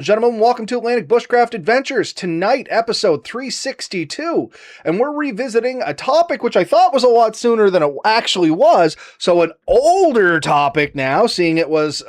Gentlemen, welcome to Atlantic Bushcraft Adventures. Tonight, episode 362, and we're revisiting a topic which I thought was a lot sooner than it actually was. So, an older topic now, seeing it was,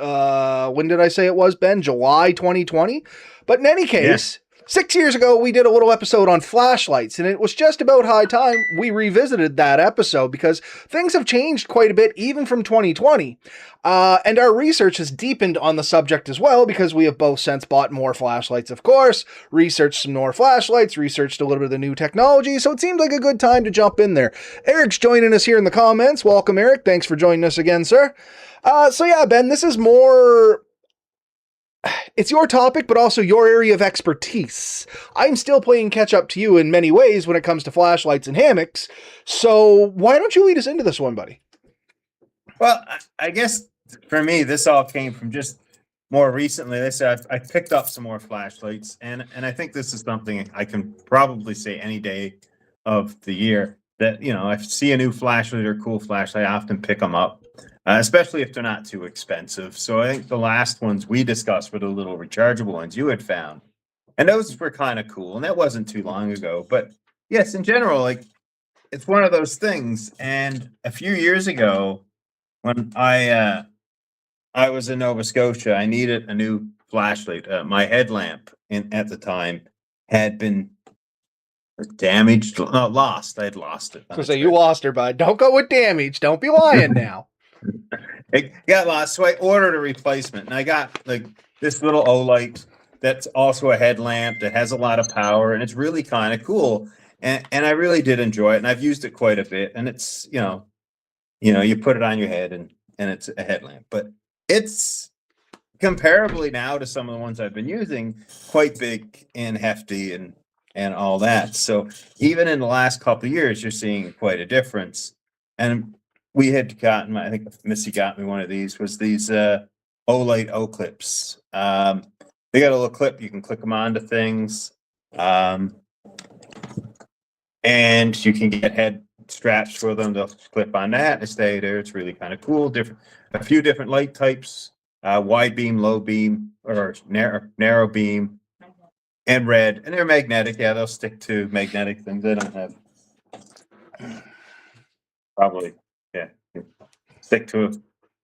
when did I say it was, Ben? July 2020? But in any Yeah. case, 6 years ago, we did a little episode on flashlights, and it was just about high time we revisited that episode because things have changed quite a bit, even from 2020. And our research has deepened on the subject as well because we have both since bought more flashlights, of course, researched some more flashlights, researched a little bit of the new technology, so it seemed like a good time to jump in there. Eric's joining us here in the comments. Welcome, Eric. Thanks for joining us again, sir. So yeah, Ben, this is more... It's your topic, but also your area of expertise. I'm still playing catch up to you in many ways when it comes to flashlights and hammocks, so why don't you lead us into this one, buddy? Well, I guess for me, this all came from just more recently. They said I picked up some more flashlights, and I think this is something I can probably say any day of the year that I see a new flashlight or cool flashlight, I often pick them up, especially if they're not too expensive. So I think the last ones we discussed were the little rechargeable ones you had found, and those were kind of cool, and that wasn't too long ago. But yes, in general, like it's one of those things. And a few years ago, when I was in Nova Scotia, I needed a new flashlight. My headlamp at the time had been damaged, no, lost. I had lost it. So you lost her, bud. Don't go with damage. Don't be lying now. It got lost, so I ordered a replacement, and I got like this little O light that's also a headlamp that has a lot of power, and it's really kind of cool. And I really did enjoy it, and I've used it quite a bit. And it's you put it on your head, and it's a headlamp, but it's comparably now to some of the ones I've been using, quite big and hefty and all that. So even in the last couple of years, you're seeing quite a difference. And we had gotten, I think Missy got me one of these, was these Olight O clips. They got a little clip, you can click them onto things. And you can get head straps for them. They'll clip on that and stay there. It's really kind of cool. A few different light types, wide beam, low beam, or narrow beam, and red. And they're magnetic. Yeah, they'll stick to magnetic things. They don't have probably, yeah, stick to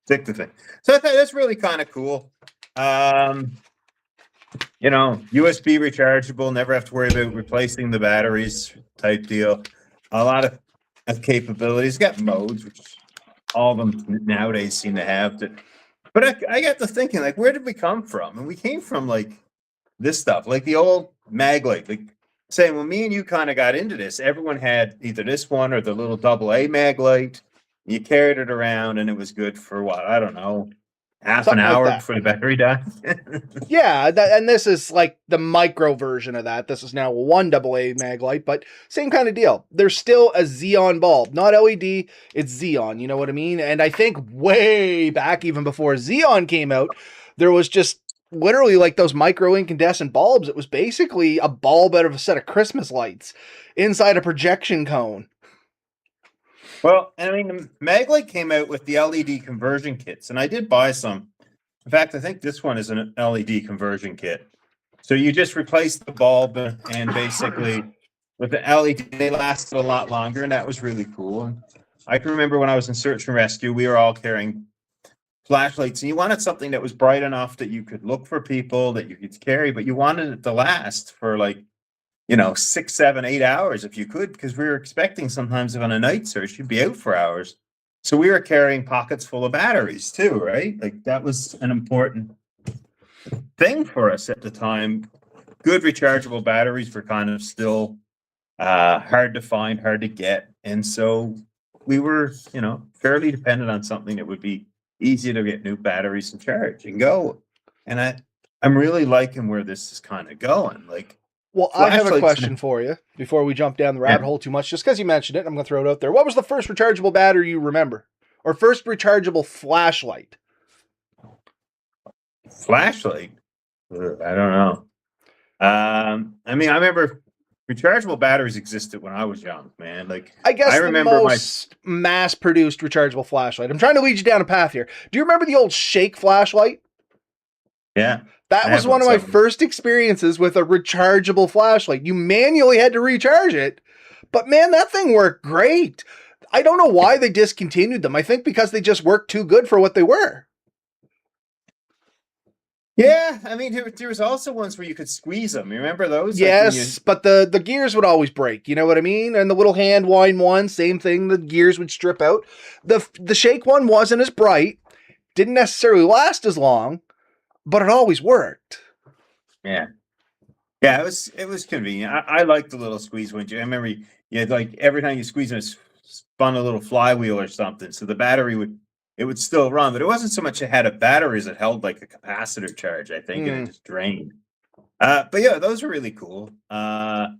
thing. So I thought that's really kind of cool. USB rechargeable, never have to worry about replacing the batteries type deal. A lot of capabilities. Got modes, which all of them nowadays seem to have. But I got to thinking, like, where did we come from? And we came from like this stuff, like the old mag light. Like saying, when me and you kind of got into this, everyone had either this one or the little AA mag light. You carried it around, and it was good for what? I don't know, half Something an like hour that. before the battery died. Yeah, and this is like the micro version of that. This is now one AA mag light, but same kind of deal. There's still a xenon bulb, not LED, it's xenon, you know what I mean? And I think way back, even before xenon came out, there was just literally like those micro incandescent bulbs. It was basically a bulb out of a set of Christmas lights inside a projection cone. Well, I mean, the Maglite came out with the LED conversion kits, and I did buy some. In fact, I think this one is an LED conversion kit. So you just replace the bulb, and basically with the LED, they lasted a lot longer, and that was really cool. And I can remember when I was in search and rescue, we were all carrying flashlights, and you wanted something that was bright enough that you could look for people, that you could carry, but you wanted it to last for like 6, 7, 8 hours if you could, because we were expecting sometimes on a night search, you'd be out for hours. So we were carrying pockets full of batteries too, right? Like that was an important thing for us at the time. Good rechargeable batteries were kind of still hard to find, hard to get. And so we were, fairly dependent on something that would be easy to get new batteries and charge and go. And I'm really liking where this is kind of going. Like, well, I have a question for you before we jump down the rabbit hole too much, just because you mentioned it. I'm going to throw it out there. What was the first rechargeable battery you remember? Or first rechargeable flashlight? Flashlight? I don't know. I mean, I remember rechargeable batteries existed when I was young, man. Like, I guess I remember the most mass-produced rechargeable flashlight. I'm trying to lead you down a path here. Do you remember the old Shake flashlight? Yeah. That I was have one one of my somewhere. first experiences with a rechargeable flashlight. You manually had to recharge it, but man, that thing worked great. I don't know why they discontinued them. I think because they just worked too good for what they were. Yeah, I mean, there was also ones where you could squeeze them. You remember those? Like when you, Yes, but the gears would always break. You know what I mean? And the little hand wind one, same thing. The gears would strip out. The shake one wasn't as bright, didn't necessarily last as long, but it always worked. yeah, yeah, it was convenient. I like the little squeeze ones. I remember you had like every time you squeeze it, spun a little flywheel or something, so the battery would still run, but it wasn't so much it had a battery as it held like a capacitor charge, I think, and it Hmm. just drained. But yeah, those are really cool. I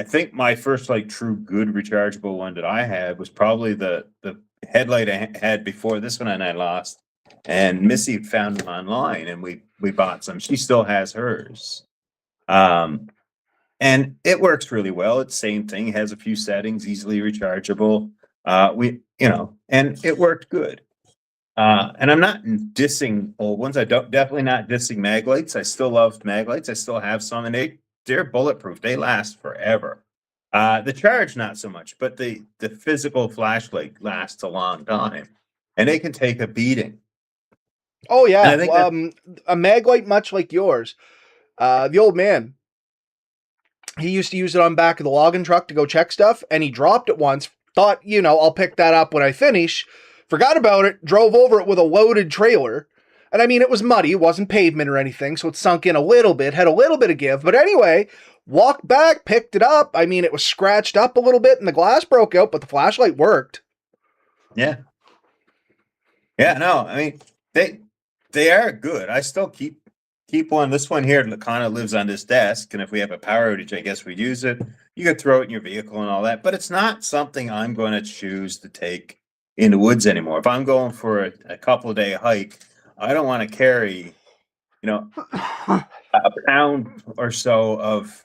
think my first like true good rechargeable one that I had was probably the headlight I had before this one, and I lost. And Missy found them online, and we bought some. She still has hers, um, and it works really well. It's same thing. It has a few settings, easily rechargeable. And it worked good. And I'm not dissing old ones. I don't definitely not dissing mag lights. I still love mag lights. I still have some, and they're bulletproof. They last forever. The charge not so much, but the physical flashlight lasts a long time, and they can take a beating. Oh And I yeah, think that a mag light much like yours. The old man, he used to use it on back of the logging truck to go check stuff, and he dropped it once. Thought, I'll pick that up when I finish. Forgot about it. Drove over it with a loaded trailer. And I mean, it was muddy. It wasn't pavement or anything, so it sunk in a little bit. Had a little bit of give. But anyway, walked back, picked it up. I mean, it was scratched up a little bit, and the glass broke out, but the flashlight worked. yeah, yeah, no, I mean they are good. I still keep one. This one here that kind of lives on this desk, and if we have a power outage, I guess we'd use it. You could throw it in your vehicle and all that, but it's not something I'm going to choose to take in the woods anymore. If I'm going for a couple of day hike, I don't want to carry, you know, a pound or so of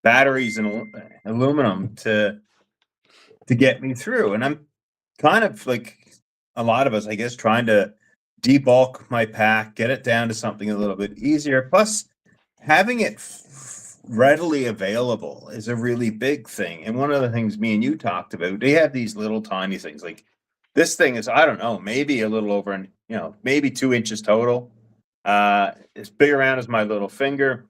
batteries and aluminum to get me through. And I'm kind of like a lot of us, I guess, trying to debulk my pack, get it down to something a little bit easier. Plus, having it readily available is a really big thing. And one of the things me and you talked about, they have these little tiny things like this thing is, I don't know, maybe a little over, maybe 2 inches total. It's big around as my little finger,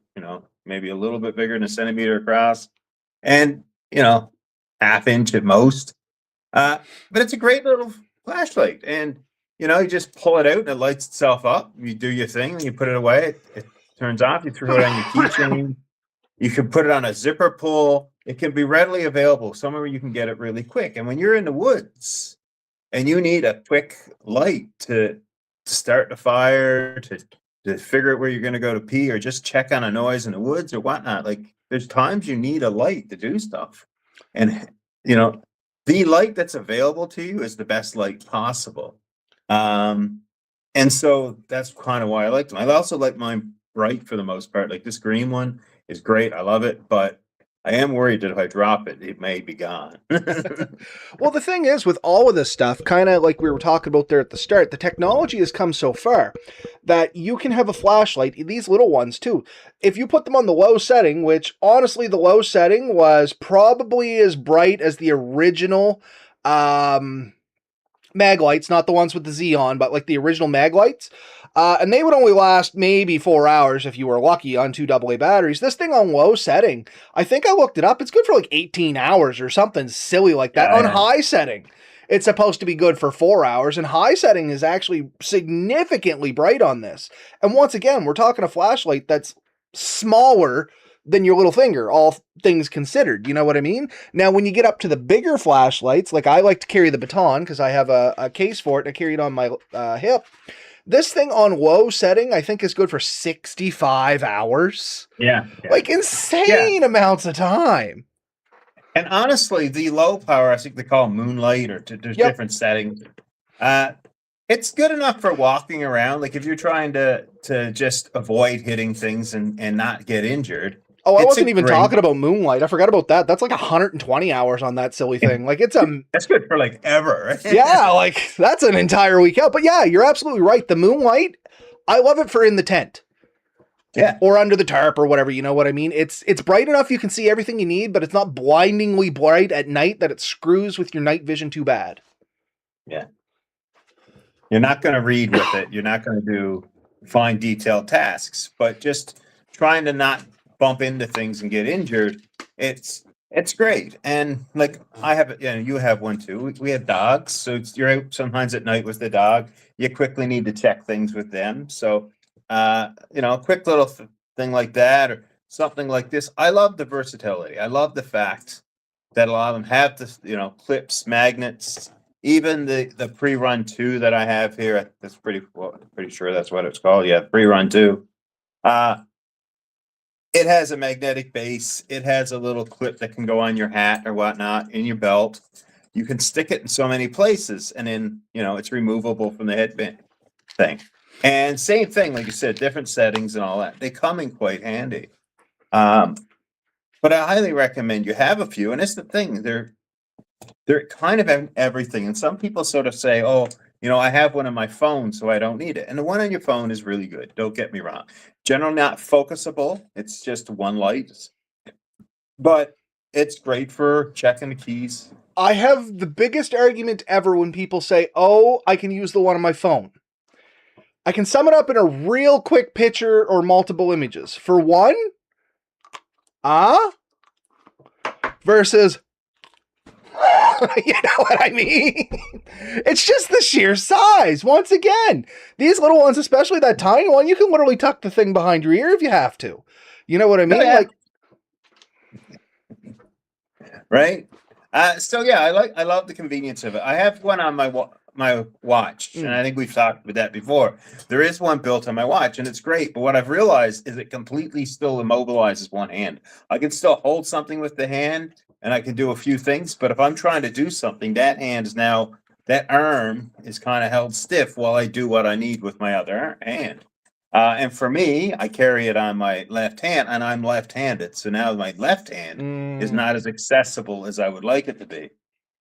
maybe a little bit bigger than a centimeter across, and half inch at most. But it's a great little flashlight, and you just pull it out and it lights itself up. You do your thing, and you put it away. It turns off. You throw it on your keychain. You can put it on a zipper pull. It can be readily available somewhere you can get it really quick. And when you're in the woods and you need a quick light to start the fire, to figure out where you're going to go to pee, or just check on a noise in the woods or whatnot, like there's times you need a light to do stuff. And the light that's available to you is the best light possible. And so that's kind of why I like them. I also like mine bright for the most part. Like this green one is great. I love it, but I am worried that if I drop it, it may be gone. Well, the thing is, with all of this stuff, kind of like we were talking about there at the start, the technology has come so far that you can have a flashlight, these little ones too. If you put them on the low setting, which honestly, the low setting was probably as bright as the original mag lights, not the ones with the Xeon, but like the original mag lights. And they would only last maybe 4 hours if you were lucky on 2 AA batteries. This thing on low setting, I think I looked it up. It's good for like 18 hours or something silly like that. On Yeah. high setting, it's supposed to be good for 4 hours, and high setting is actually significantly bright on this. And once again, we're talking a flashlight that's smaller than your little finger, all things considered. You know what I mean? Now, when you get up to the bigger flashlights, like I like to carry the baton because I have a case for it and I carry it on my hip. This thing on low setting, I think, is good for 65 hours. Yeah. Like insane amounts of time. And honestly, the low power, I think they call them moonlight, or there's different settings. It's good enough for walking around. Like if you're trying to just avoid hitting things and not get injured. Oh, I wasn't even talking about moonlight. I forgot about that. That's like 120 hours on that silly thing. Like that's good for like ever. Yeah, like that's an entire week out. But yeah, you're absolutely right. The moonlight, I love it for in the tent. Yeah. Or under the tarp or whatever, you know what I mean? It's bright enough you can see everything you need, but it's not blindingly bright at night that it screws with your night vision too bad. Yeah. You're not going to read with it. You're not going to do fine detailed tasks, but just trying to not bump into things and get injured. It's great. And like I have, you have one too. We have dogs, so you're out sometimes at night with the dog. You quickly need to check things with them. So, a quick little thing like that or something like this. I love the versatility. I love the fact that a lot of them have the clips, magnets, even the pre-run 2 that I have here. That's pretty sure that's what it's called. Yeah, pre-run 2. It has a magnetic base. It has a little clip that can go on your hat or whatnot, in your belt. You can stick it in so many places, and then it's removable from the headband thing. And same thing, like you said, different settings and all that. They come in quite handy. But I highly recommend you have a few. And it's the thing, they're kind of everything. And some people sort of say, oh, I have one on my phone, so I don't need it. And the one on your phone is really good. Don't get me wrong. Generally not focusable. It's just one light. But it's great for checking the keys. I have the biggest argument ever when people say, oh, I can use the one on my phone. I can sum it up in a real quick picture or multiple images. For one, versus, you know what I mean? It's just the sheer size. Once again, these little ones, especially that tiny one, you can literally tuck the thing behind your ear if you have to. You know what I mean? Oh, yeah. Like, right? So yeah, I love the convenience of it. I have one on my watch, and I think we've talked about that before. There is one built on my watch, and it's great. But what I've realized is it completely still immobilizes one hand. I can still hold something with the hand, and I can do a few things. But if I'm trying to do something, that arm is kind of held stiff while I do what I need with my other hand. And for me, I carry it on my left hand, and I'm left-handed. So now my left hand is not as accessible as I would like it to be.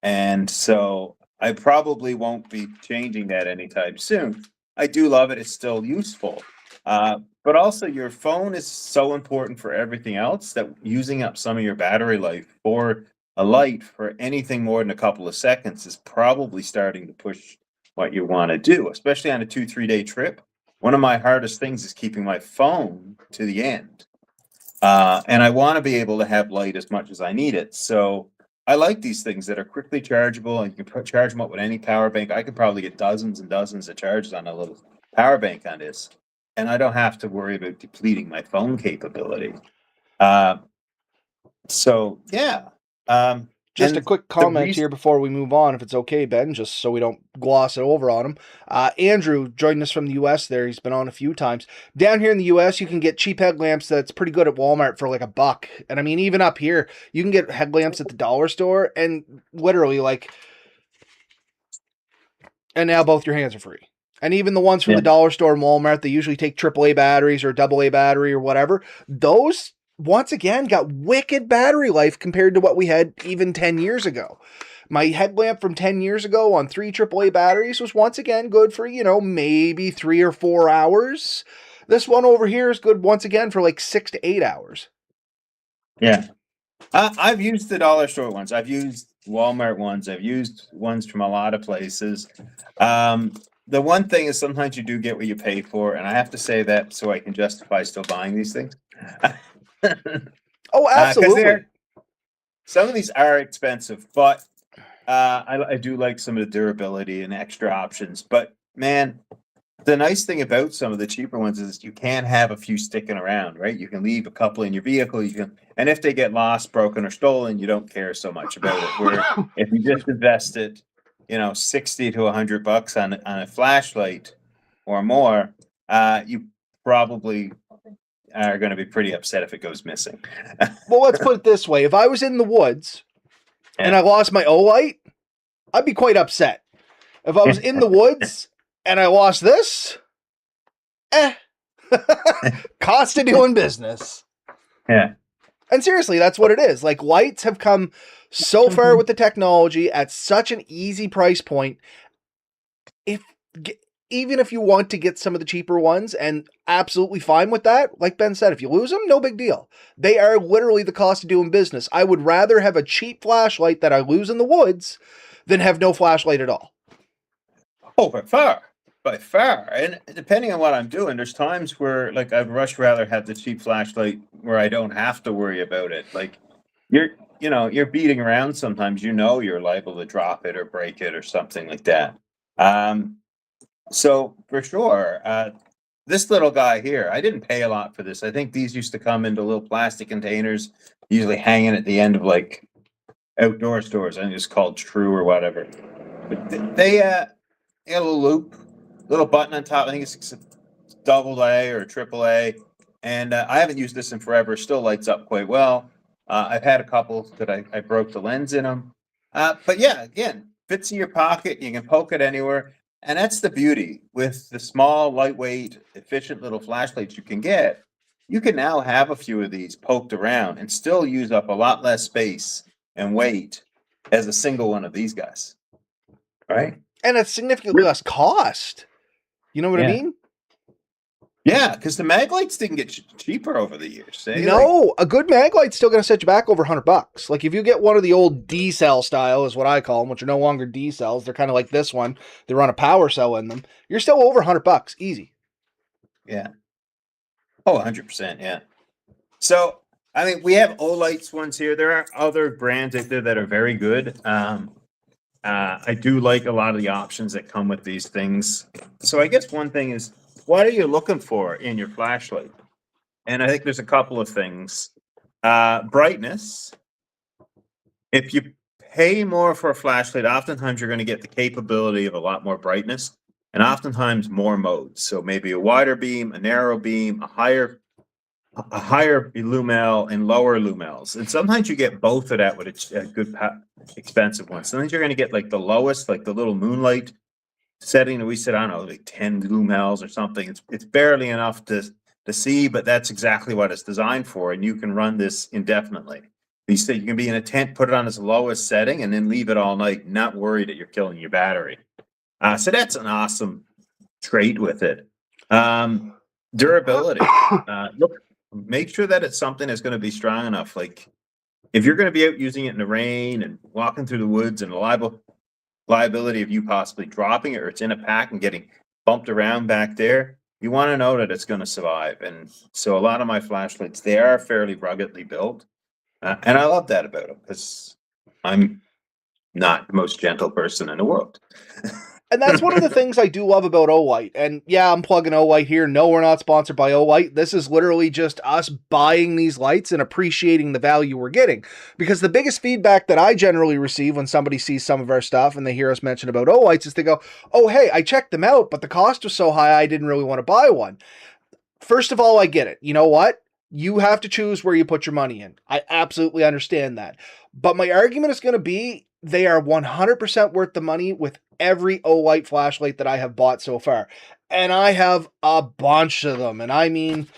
And so I probably won't be changing that anytime soon. I do love it. It's still useful. But also your phone is so important for everything else that using up some of your battery life for a light for anything more than a couple of seconds is probably starting to push what you want to do, especially on a 2-3 day trip. One of my hardest things is keeping my phone to the end. And I want to be able to have light as much as I need it. So I like these things that are quickly chargeable, and you can charge them up with any power bank. I could probably get dozens and dozens of charges on a little power bank on this, and I don't have to worry about depleting my phone capability. So yeah. just And a quick comment here before we move on, if it's okay, Ben, just so we don't gloss it over on him. Andrew joined us from the U.S. there. He's been on a few times. Down here in the U.S., you can get cheap headlamps that's pretty good at Walmart for like $1. And I mean, even up here, you can get headlamps at the dollar store and literally and now both your hands are free. And even the ones from the dollar store and Walmart, they usually take AAA batteries or AA battery or whatever. Those, once again, got wicked battery life compared to what we had even 10 years ago. My headlamp from 10 years ago on 3 AAA batteries was once again good for, maybe 3 or 4 hours. This one over here is good once again for like 6 to 8 hours. Yeah. I've used the dollar store ones. I've used Walmart ones. I've used ones from a lot of places. The one thing is sometimes you do get what you pay for, and I have to say that so I can justify still buying these things. Oh, absolutely. Some of these are expensive, but I do like some of the durability and extra options. But man, the nice thing about some of the cheaper ones is you can have a few sticking around, right? You can leave a couple in your vehicle. And if they get lost, broken, or stolen, you don't care so much about it. Where if you just invested, $60 to $100 on a flashlight or more, you probably are going to be pretty upset if it goes missing. Well, let's put it this way: if I was in the woods and I lost my Olight, I'd be quite upset. If I was in the woods and I lost this, cost of doing business. Yeah. And seriously, that's what it is. Like, lights have come so far with the technology at such an easy price point. even if you want to get some of the cheaper ones, and absolutely fine with that, like Ben said, if you lose them, no big deal. They are literally the cost of doing business. I would rather have a cheap flashlight that I lose in the woods than have no flashlight at all. Oh, by far. And depending on what I'm doing, there's times where like I'd much rather have the cheap flashlight where I don't have to worry about it. Like you're beating around sometimes, you're liable to drop it or break it or something like that. So for sure, this little guy here, I didn't pay a lot for this. I think these used to come into little plastic containers, usually hanging at the end of like outdoor stores. I think it's called True or whatever. But they got a little loop, little button on top. I think it's double A or triple A. And I haven't used this in forever. Still lights up quite well. I've had a couple that I broke the lens in them. But yeah, again, fits in your pocket. You can poke it anywhere. And that's the beauty with the small, lightweight, efficient little flashlights you can get. You can now have a few of these poked around and still use up a lot less space and weight as a single one of these guys. Right? And it's significantly less cost. You know what I mean? Yeah, because the mag lights didn't get cheaper over the years. No, a good mag light's still going to set you back over $100. Like if you get one of the old D cell style, is what I call them, which are no longer D cells. They're kind of like this one. They run a power cell in them. You're still over $100, easy. Yeah. Oh, 100%. Yeah. So, I mean, we have Olights ones here. There are other brands out there that are very good. I do like a lot of the options that come with these things. So I guess one thing is, what are you looking for in your flashlight? And I think there's a couple of things. Brightness. If you pay more for a flashlight, oftentimes you're going to get the capability of a lot more brightness and oftentimes more modes. So maybe a wider beam, a narrow beam, a higher lumel and lower lumels. And sometimes you get both of that with a good expensive one. Sometimes you're going to get like the lowest, like the little moonlight setting that we said, I don't know, like 10 lumels or something. It's barely enough to see, but that's exactly what it's designed for. And you can run this indefinitely. You can be in a tent, put it on its lowest setting, and then leave it all night, not worry that you're killing your battery. So that's an awesome trait with it. Durability. Look, make sure that it's something that's going to be strong enough. Like if you're going to be out using it in the rain and walking through the woods and liability of you possibly dropping it or it's in a pack and getting bumped around back there, you want to know that it's going to survive. And so a lot of my flashlights, they are fairly ruggedly built. And I love that about them because I'm not the most gentle person in the world. And that's one of the things I do love about Olight. And yeah, I'm plugging Olight here. No, we're not sponsored by Olight. This is literally just us buying these lights and appreciating the value we're getting. Because the biggest feedback that I generally receive when somebody sees some of our stuff and they hear us mention about Olights is they go, oh, hey, I checked them out, but the cost was so high I didn't really want to buy one. First of all, I get it. You know what? You have to choose where you put your money in. I absolutely understand that. But my argument is going to be they are 100% worth the money with every Olight flashlight that I have bought so far. And I have a bunch of them. And I mean,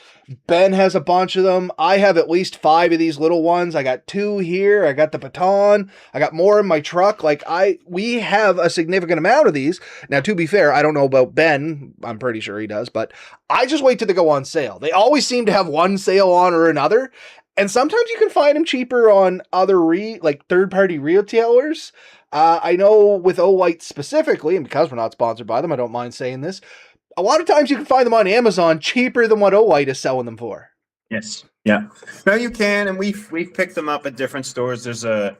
Ben has a bunch of them. I have at least 5 of these little ones. I got 2 here. I got the baton. I got more in my truck. We have a significant amount of these. Now, to be fair, I don't know about Ben. I'm pretty sure he does, but I just wait till they go on sale. They always seem to have one sale on or another. And sometimes you can find them cheaper on other third-party retailers. I know with Olight specifically, and because we're not sponsored by them, I don't mind saying this, a lot of times you can find them on Amazon cheaper than what Olight is selling them for. Yes. Yeah. No, you can, and we've picked them up at different stores. There's a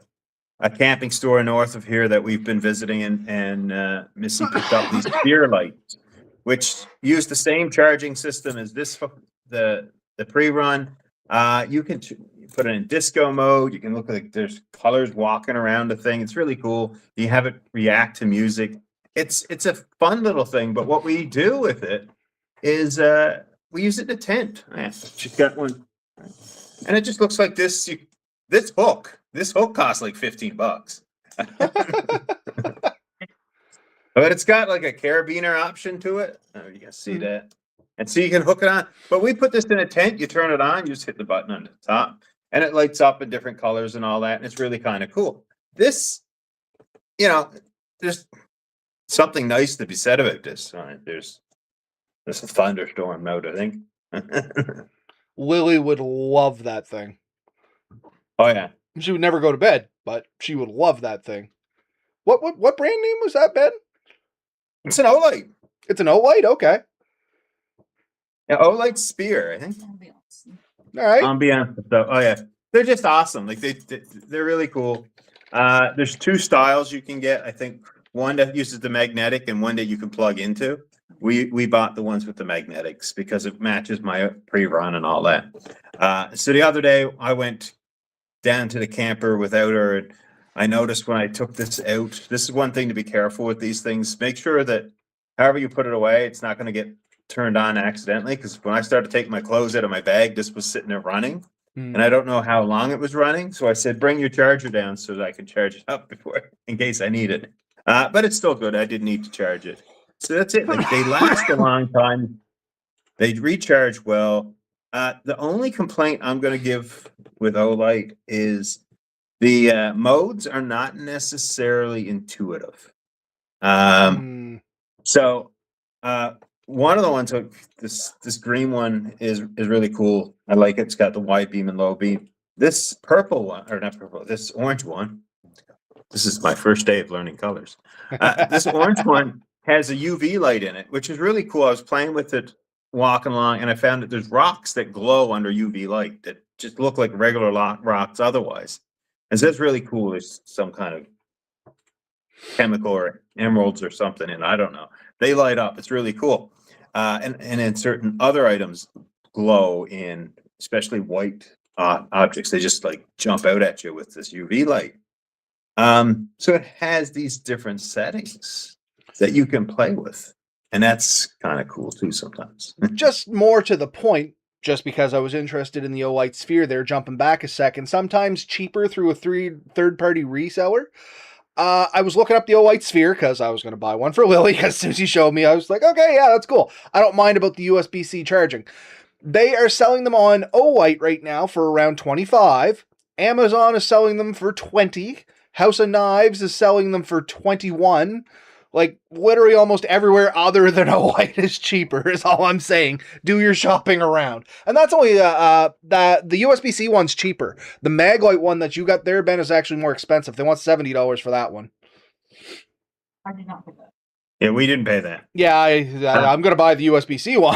camping store north of here that we've been visiting, and Missy picked up these beer lights, which use the same charging system as the pre-run. You can put it in disco mode. You can look like there's colors walking around the thing. It's really cool. You have it react to music. It's a fun little thing, but what we do with it is we use it in a tent. She's got one, and it just looks like this. This hook costs like $15, but it's got like a carabiner option to it. Oh, you can see that, and so you can hook it on. But we put this in a tent. You turn it on. You just hit the button on the top, and it lights up in different colors and all that. And it's really kind of cool. This, there's something nice to be said about this. There's a thunderstorm out, I think. Lily would love that thing. Oh yeah. She would never go to bed, but she would love that thing. What brand name was that, Ben? It's an Olight. It's an Olight? Okay. Yeah, Olight Spear, I think. All right. Ambiance. So, oh yeah, they're just awesome. Like they're really cool. There's 2 styles you can get. I think one that uses the magnetic and one that you can plug into. We bought the ones with the magnetics because it matches my pre-run and all that. So the other day I went down to the camper without her, and I noticed when I took this out, this is one thing to be careful with these things. Make sure that however you put it away, it's not going to get turned on accidentally, because when I started taking my clothes out of my bag, this was sitting there running, and I don't know how long it was running. So I said, bring your charger down so that I can charge it up before, in case I need it. But it's still good. I didn't need to charge it. So that's it. Like, they last a long time. They recharge well. The only complaint I'm going to give with Olight is the modes are not necessarily intuitive. So one of the ones, this green one is really cool. I like it. It's got the wide beam and low beam. This purple one, or not purple, this orange one. This is my first day of learning colors. This orange one has a UV light in it, which is really cool. I was playing with it walking along, and I found that there's rocks that glow under UV light that just look like regular rocks otherwise. And so that's really cool. There's some kind of chemical or emeralds or something, and I don't know. They light up. It's really cool. And then certain other items glow in, especially white objects. They just like jump out at you with this UV light. So it has these different settings that you can play with, and that's kind of cool too sometimes. Just more to the point, just because I was interested in the Olight Sphere there, jumping back a second, sometimes cheaper through a third-party reseller. I was looking up the Olight Sphere because I was going to buy one for Lily. As soon as she showed me, I was like, okay, yeah, that's cool. I don't mind about the USB-C charging. They are selling them on Olight right now for around $25. Amazon is selling them for $20. House of Knives is selling them for $21. Like, literally almost everywhere other than Olight is cheaper, is all I'm saying. Do your shopping around. And that's only, the USB-C one's cheaper. The Maglite one that you got there, Ben, is actually more expensive. They want $70 for that one. I did not pay that. Yeah, we didn't pay that. Yeah, I'm going to buy the USB-C one.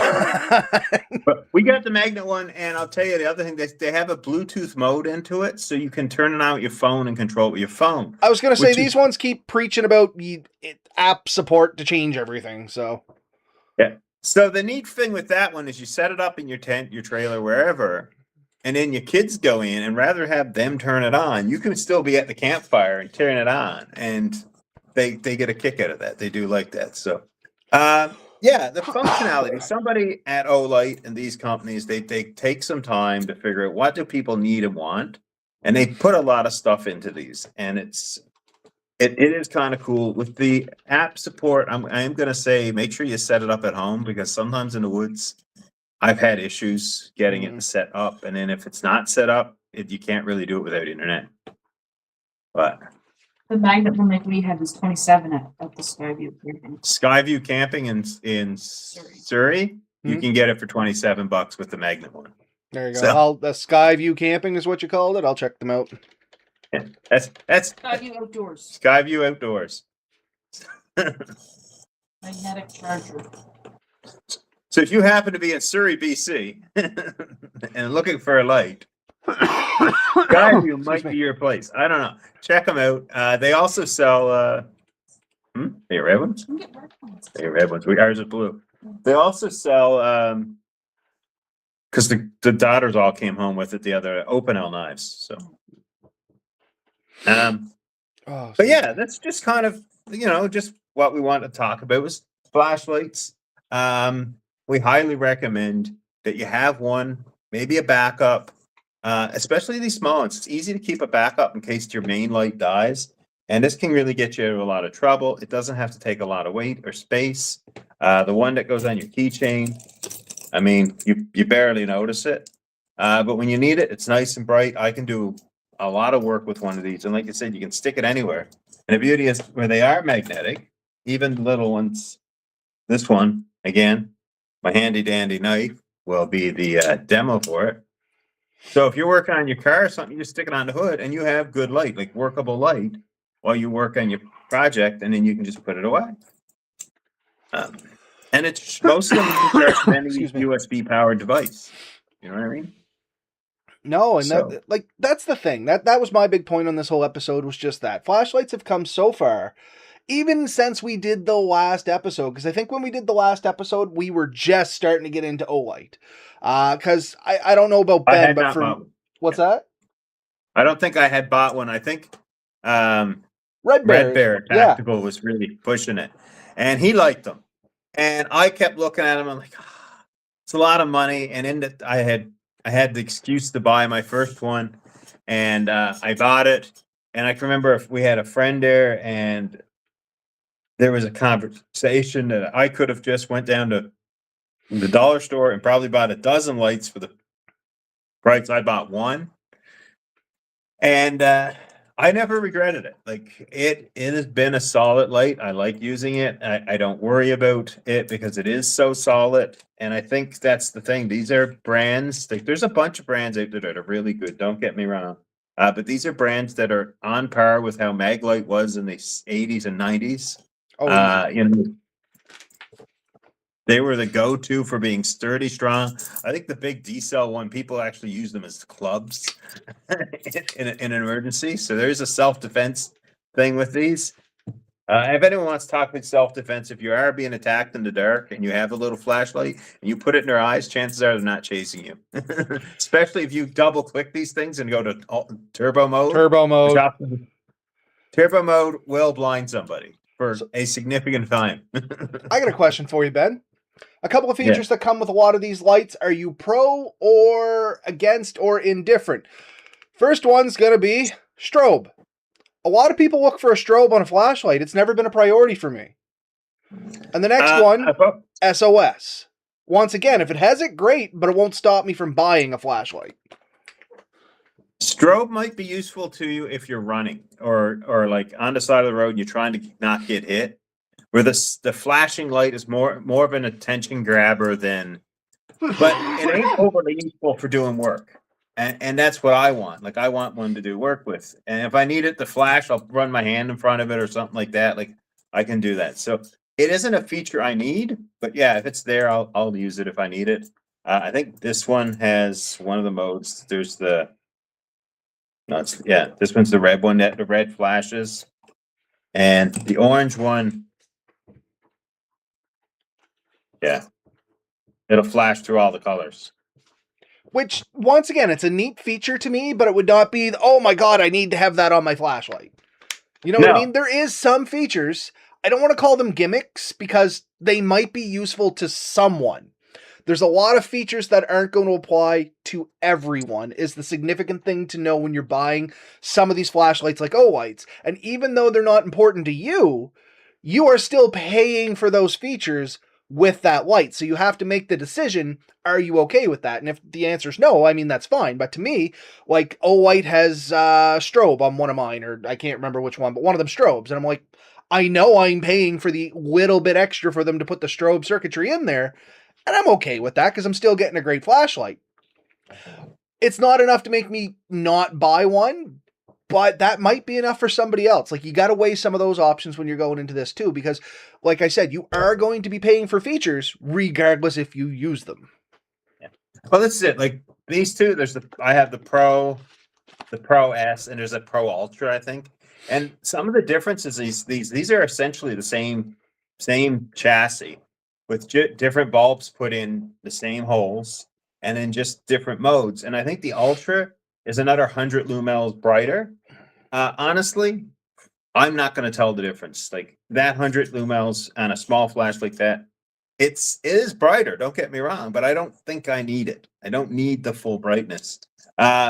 But we got the magnet one, and I'll tell you the other thing, they have a Bluetooth mode into it, so you can turn it on with your phone and control it with your phone. I was going to say, these ones keep preaching about app support to change everything, so. Yeah. So the neat thing with that one is you set it up in your tent, your trailer, wherever, and then your kids go in, and rather have them turn it on, you can still be at the campfire and turn it on, and they get a kick out of that. They do like that. So, yeah, the functionality. Somebody at Olight and these companies, they take some time to figure out what do people need and want, and they put a lot of stuff into these, and it is kind of cool with the app support. I'm going to say make sure you set it up at home, because sometimes in the woods, I've had issues getting it set up, and then if it's not set up, you can't really do it without internet. But The magnet one like we had was 27 at the Skyview camping. Skyview Camping in Surrey, you can get it for $27 with the magnet one. There you go. So, the Skyview Camping is what you called it. I'll check them out. Yeah, that's Skyview Outdoors. Skyview Outdoors. Magnetic charger. So if you happen to be in Surrey, BC, and looking for a light, Skyview might be your place. I don't know. Check them out. They also sell. They red ones. They red ones. Ours is blue. They also sell. Because the daughters all came home with it. The other Opinel knives. So. But yeah, that's just kind of just what we want to talk about was flashlights. We highly recommend that you have one, maybe a backup. Especially these small ones. It's easy to keep a backup in case your main light dies. And this can really get you in a lot of trouble. It doesn't have to take a lot of weight or space. The one that goes on your keychain, I mean, you barely notice it. But when you need it, it's nice and bright. I can do a lot of work with one of these. And like I said, you can stick it anywhere. And the beauty is where they are magnetic, even little ones. This one, again, my handy dandy knife will be the demo for it. So if you're working on your car or something, you just stick it on the hood and you have good light, like workable light, while you work on your project, and then you can just put it away. And it's most of them are Excuse me. USB powered device. You know what I mean? No, and So- that like that's the thing. That was my big point on this whole episode was just that. Flashlights have come so far, even since we did the last episode, because I think when we did the last episode, we were just starting to get into Olight. Because I don't know about I Ben, had but not for bought one. what's that? I don't think I had bought one. I think Red Red Bear. Bear Yeah. Tactical was really pushing it, and he liked them. And I kept looking at him. I'm like, it's a lot of money. And in that, I had the excuse to buy my first one, and I bought it. And I can remember if we had a friend there, and there was a conversation that I could have just went down to the dollar store and probably bought a dozen lights for the price I bought one. And I never regretted it. Like it has been a solid light. I like using it. I don't worry about it because it is so solid. And I think that's the thing. These are brands. Like there's a bunch of brands out there that are really good. Don't get me wrong. But these are brands that are on par with how Maglite was in the 80s and 90s. Oh, You know, they were the go-to for being sturdy, strong. I think the big D-cell one, people actually use them as clubs in an emergency. So there's a self-defense thing with these. If anyone wants to talk about self-defense, if you are being attacked in the dark and you have a little flashlight and you put it in their eyes, chances are they're not chasing you. Especially if you double-click these things and go to turbo mode. turbo mode. Turbo mode will blind somebody for a significant time. I got a question for you, Ben. A couple of features that come with a lot of these lights. Are you pro or against or indifferent? First one's going to be strobe. A lot of people look for a strobe on a flashlight. It's never been a priority for me. And the next one, SOS. Once again, if it has it, great, but it won't stop me from buying a flashlight. Strobe might be useful to you if you're running or like on the side of the road and you're trying to not get hit. Where the flashing light is more of an attention grabber than, but it ain't overly useful for doing work. And that's what I want. Like I want one to do work with. And if I need it to flash, I'll run my hand in front of it or something like that. Like I can do that. So it isn't a feature I need, but yeah, if it's there, I'll use it if I need it. I think this one has one of the modes. There's this one's the red one, the red flashes, and the orange one. Yeah, it'll flash through all the colors. Which, once again, it's a neat feature to me, but it would not be, oh my god, I need to have that on my flashlight. You know what I mean? There is some features. I don't want to call them gimmicks because they might be useful to someone. There's a lot of features that aren't going to apply to everyone is the significant thing to know when you're buying some of these flashlights like Olights. And even though they're not important to you, you are still paying for those features with that light. So you have to make the decision, are you okay with that? And if the answer is no, I mean, that's fine. But to me, like, Olight has strobe on one of mine, or I can't remember which one, but one of them strobes. And I'm like, I know I'm paying for the little bit extra for them to put the strobe circuitry in there, and I'm okay with that because I'm still getting a great flashlight. It's not enough to make me not buy one, but that might be enough for somebody else. Like, you got to weigh some of those options when you're going into this too, because like I said, you are going to be paying for features regardless if you use them. Yeah. Well, this is it. Like these two, I have the Pro S, and there's a Pro Ultra, I think. And some of the differences, these are essentially the same chassis with different bulbs put in the same holes, and then just different modes. And I think the Ultra is another 100 lumens brighter. Honestly, I'm not going to tell the difference. Like that 100 lumens on a small flash like that, it is brighter. Don't get me wrong, but I don't think I need it. I don't need the full brightness.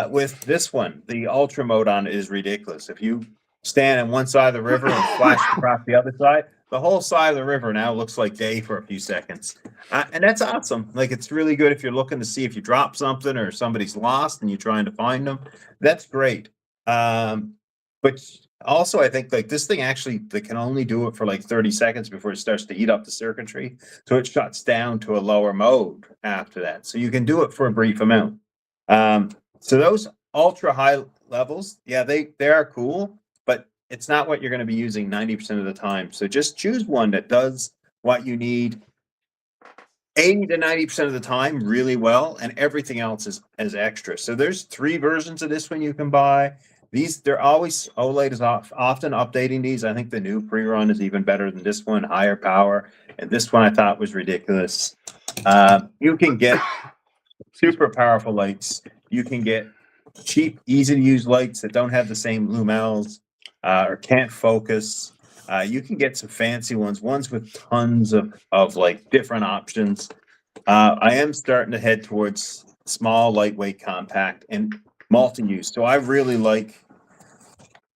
With this one, the Ultra mode on it is ridiculous. If you stand on one side of the river and flash across the other side, the whole side of the river now looks like day for a few seconds. And that's awesome. Like, it's really good if you're looking to see if you drop something or somebody's lost and you're trying to find them. That's great. But Also, I think like this thing actually they can only do it for like 30 seconds before it starts to eat up the circuitry. So it shuts down to a lower mode after that. So you can do it for a brief amount. So those ultra high levels, yeah, they are cool, but it's not what you're going to be using 90% of the time. So just choose one that does what you need 80 to 90% of the time really well, and everything else is as extra. So there's 3 versions of this one you can buy. They're always OLED is often updating these. I think the new pre-run is even better than this one, higher power, and this one I thought was ridiculous. You can get super powerful lights. You can get cheap, easy to use lights that don't have the same lumels or can't focus. You can get some fancy ones with tons of like different options. I am starting to head towards small, lightweight, compact, and multi-use. So I really like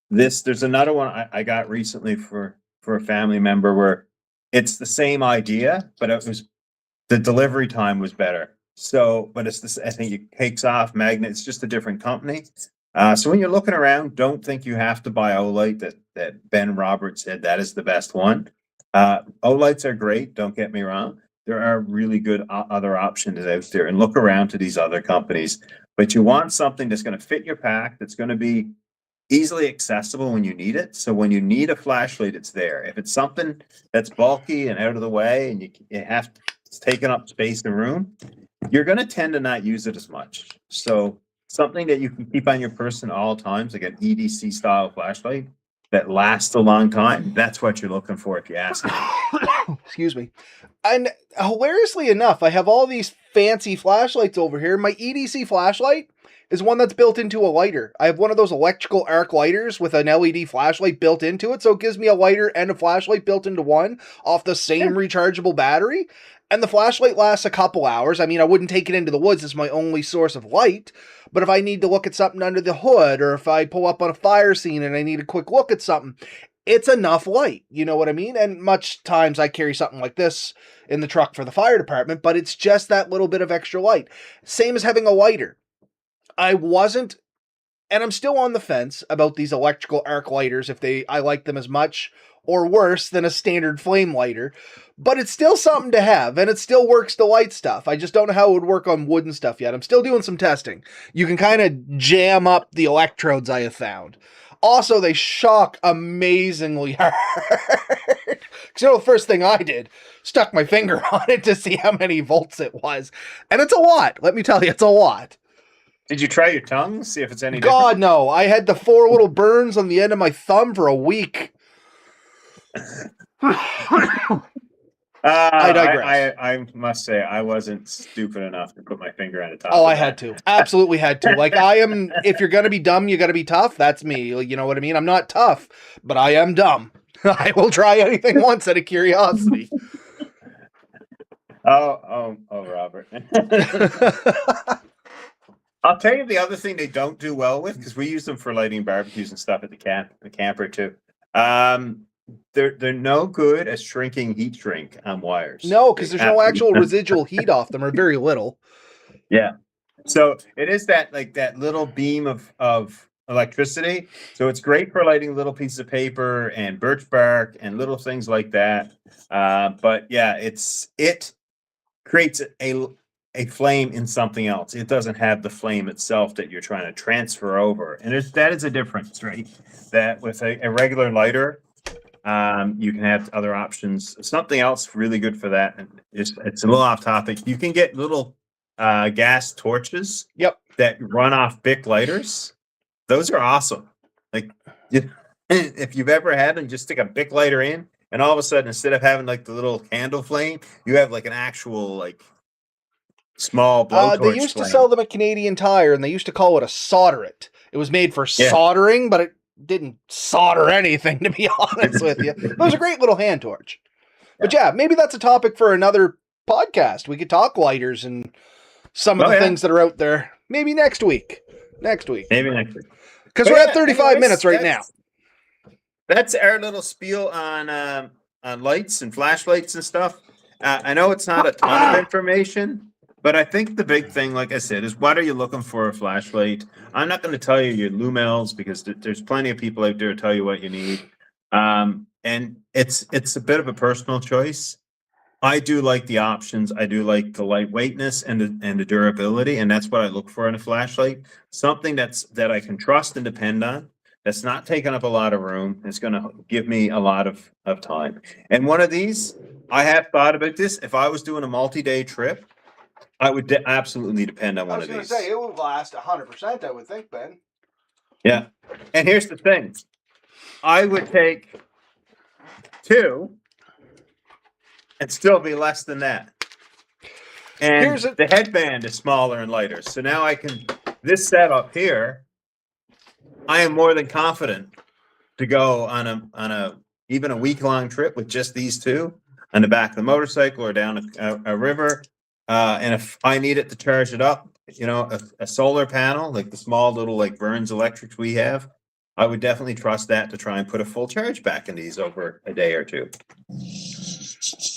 this. There's another one I got recently for a family member where it's the same idea, but the delivery time was better. So, but it's this, I think it takes off magnet. It's just a different company. So when you're looking around, don't think you have to buy Olight. That Ben Roberts said that is the best one. Olights are great. Don't get me wrong. There are really good other options out there, and look around to these other companies. But you want something that's going to fit your pack. That's going to be easily accessible when you need it. So when you need a flashlight, it's there. If it's something that's bulky and out of the way, and you have to, it's taking up space and room, you're going to tend to not use it as much. So something that you can keep on your person all times, like an EDC style flashlight that lasts a long time. That's what you're looking for if you ask me. Excuse me. And hilariously enough, I have all these fancy flashlights over here. My EDC flashlight is one that's built into a lighter. I have one of those electrical arc lighters with an LED flashlight built into it. So it gives me a lighter and a flashlight built into one off the same rechargeable battery. And the flashlight lasts a couple hours. I mean, I wouldn't take it into the woods as my only source of light. But if I need to look at something under the hood, or if I pull up on a fire scene and I need a quick look at something, it's enough light. You know what I mean? And much times I carry something like this in the truck for the fire department, but it's just that little bit of extra light. Same as having a lighter. I wasn't, and I'm still on the fence about these electrical arc lighters, if I like them as much or worse than a standard flame lighter, but it's still something to have, and it still works to light stuff. I just don't know how it would work on wood and stuff yet. I'm still doing some testing. You can kind of jam up the electrodes, I have found. Also, they shock amazingly hard. Because the first thing I did, stuck my finger on it to see how many volts it was. And it's a lot. Let me tell you, it's a lot. Did you try your tongue? See if it's any God, different? no. I had the 4 little burns on the end of my thumb for a week. I digress. I must say, I wasn't stupid enough to put my finger on the top. Oh, I had to. Absolutely had to. Like, if you're going to be dumb, you got to be tough. That's me. You know what I mean? I'm not tough, but I am dumb. I will try anything once out of curiosity. Oh, Robert. I'll tell you the other thing they don't do well with, because we use them for lighting barbecues and stuff at the camper too. They're no good at shrinking heat shrink on wires. No, because there's no actual residual heat off them, or very little. Yeah. So it is that little beam of electricity. So it's great for lighting little pieces of paper and birch bark and little things like that. But yeah, it creates a flame in something else. It doesn't have the flame itself that you're trying to transfer over. And that is a difference, right? That with a regular lighter, you can have other options. Something else really good for that, and it's a little off topic. You can get little gas torches. Yep. That run off Bic lighters. Those are awesome. Like, if you've ever had them, just stick a Bic lighter in, and all of a sudden, instead of having like the little candle flame, you have like an actual like small blowtorch. They used to sell them at Canadian Tire, and they used to call it a solderate. It was made for soldering, but it didn't solder anything, to be honest with you. It was a great little hand torch. But yeah, maybe that's a topic for another podcast. We could talk lighters and some of the things that are out there. Maybe next week. Maybe next week. Because we're at 35 minutes right now. That's our little spiel on lights and flashlights and stuff. I know it's not a ton of information, But I think the big thing, like I said, is what are you looking for a flashlight? I'm not going to tell you your lumels because there's plenty of people out there to tell you what you need. And it's a bit of a personal choice. I do like the options. I do like the lightweightness and the durability, and that's what I look for in a flashlight. Something that I can trust and depend on. That's not taking up a lot of room. It's going to give me a lot of time. And one of these, I have thought about this. If I was doing a multi-day trip, I would absolutely depend on I one was of going to these. say, it would last 100%, I would think, Ben. Yeah. And here's the thing. I would take 2 and still be less than that. And the headband is smaller and lighter. So now this setup here, I am more than confident to go on a even a week-long trip with just these 2 on the back of the motorcycle or down a river. And if I need it to charge it up, a solar panel, like the small little like Burns Electrics we have, I would definitely trust that to try and put a full charge back in these over a day or 2.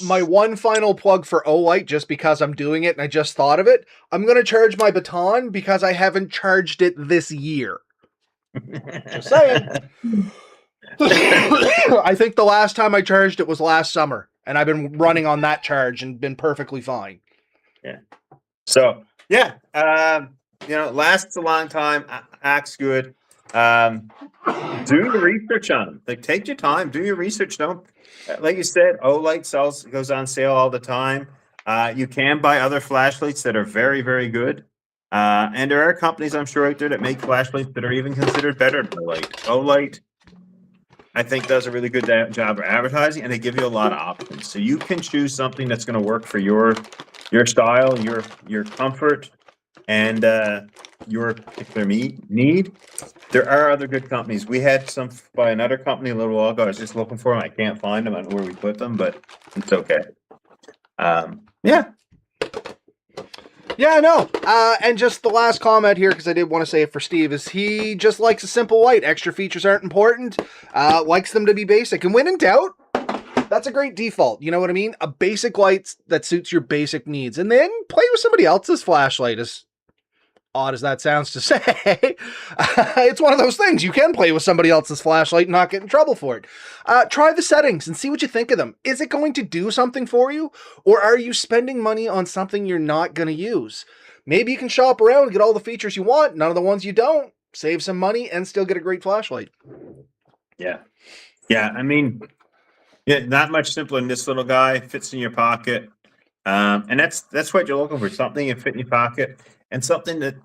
My one final plug for Olight, just because I'm doing it and I just thought of it, I'm going to charge my baton because I haven't charged it this year. Just saying. I think the last time I charged it was last summer, and I've been running on that charge and been perfectly fine. Yeah. So, yeah, lasts a long time, acts good. Do your research on them. Like, take your time, do your research. Don't, like you said, Olight goes on sale all the time. You can buy other flashlights that are very, very good. And there are companies, I'm sure, out there that make flashlights that are even considered better than Olight. Olight, I think, does a really good job of advertising, and they give you a lot of options. So you can choose something that's going to work for your style, your comfort, and your particular need. There are other good companies. We had some by another company a little while ago. I was just looking for them. I can't find them. I don't know where we put them, but it's okay. Yeah. Yeah, I know. And just the last comment here, because I did want to say it for Steve, is he just likes a simple light. Extra features aren't important. Likes them to be basic. And when in doubt, that's a great default. You know what I mean? A basic light that suits your basic needs. And then play with somebody else's flashlight, as odd as that sounds to say. It's one of those things. You can play with somebody else's flashlight and not get in trouble for it. Try the settings and see what you think of them. Is it going to do something for you? Or are you spending money on something you're not going to use? Maybe you can shop around and get all the features you want, none of the ones you don't. Save some money and still get a great flashlight. Yeah. Yeah, I mean, not much simpler than this little guy. Fits in your pocket. And that's what you're looking for. Something that fit in your pocket. And something that,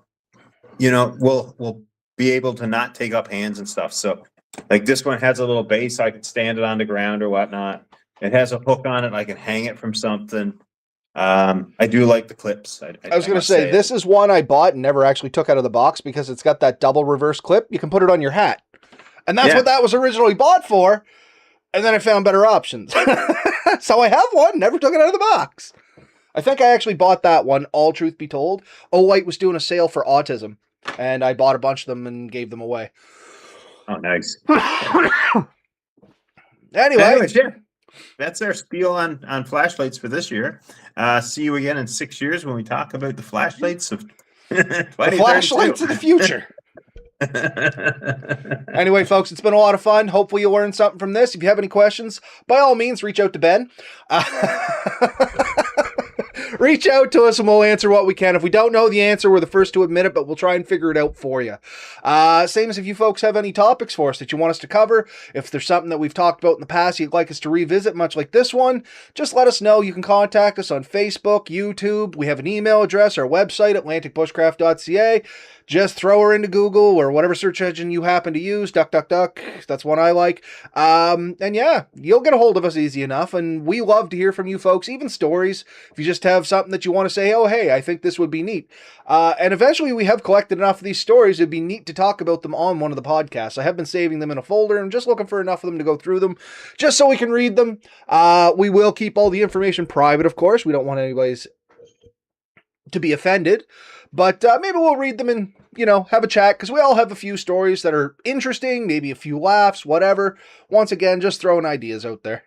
will be able to not take up hands and stuff. So, like this one has a little base, so I can stand it on the ground or whatnot. It has a hook on it, I can hang it from something. I do like the clips. I was going to say, this is one I bought and never actually took out of the box because it's got that double reverse clip. You can put it on your hat. And that's what that was originally bought for. And then I found better options. So I have one, never took it out of the box. I think I actually bought that one, all truth be told. Olight was doing a sale for autism, and I bought a bunch of them and gave them away. Oh, nice. Anyways, yeah. That's our spiel on flashlights for this year. See you again in 6 years when we talk about the flashlights of the flashlights of the future. Anyway, folks, it's been a lot of fun. Hopefully you learned something from this. If you have any questions, by all means, reach out to Ben. Reach out to us and we'll answer what we can. If we don't know the answer, we're the first to admit it, but we'll try and figure it out for you. Same as if you folks have any topics for us that you want us to cover, if there's something that we've talked about in the past you'd like us to revisit, much like this one, just let us know. You can contact us on Facebook, YouTube. We have an email address, our website, atlanticbushcraft.ca. Just throw her into Google or whatever search engine you happen to use. Duck. That's one I like. And yeah, you'll get a hold of us easy enough. And we love to hear from you folks, even stories. If you just have something that you want to say, oh, hey, I think this would be neat. And eventually we have collected enough of these stories. It'd be neat to talk about them on one of the podcasts. I have been saving them in a folder and just looking for enough of them to go through them just so we can read them. We will keep all the information private, of course. We don't want anybody's to be offended. But maybe we'll read them and, have a chat, because we all have a few stories that are interesting, maybe a few laughs, whatever. Once again, just throwing ideas out there.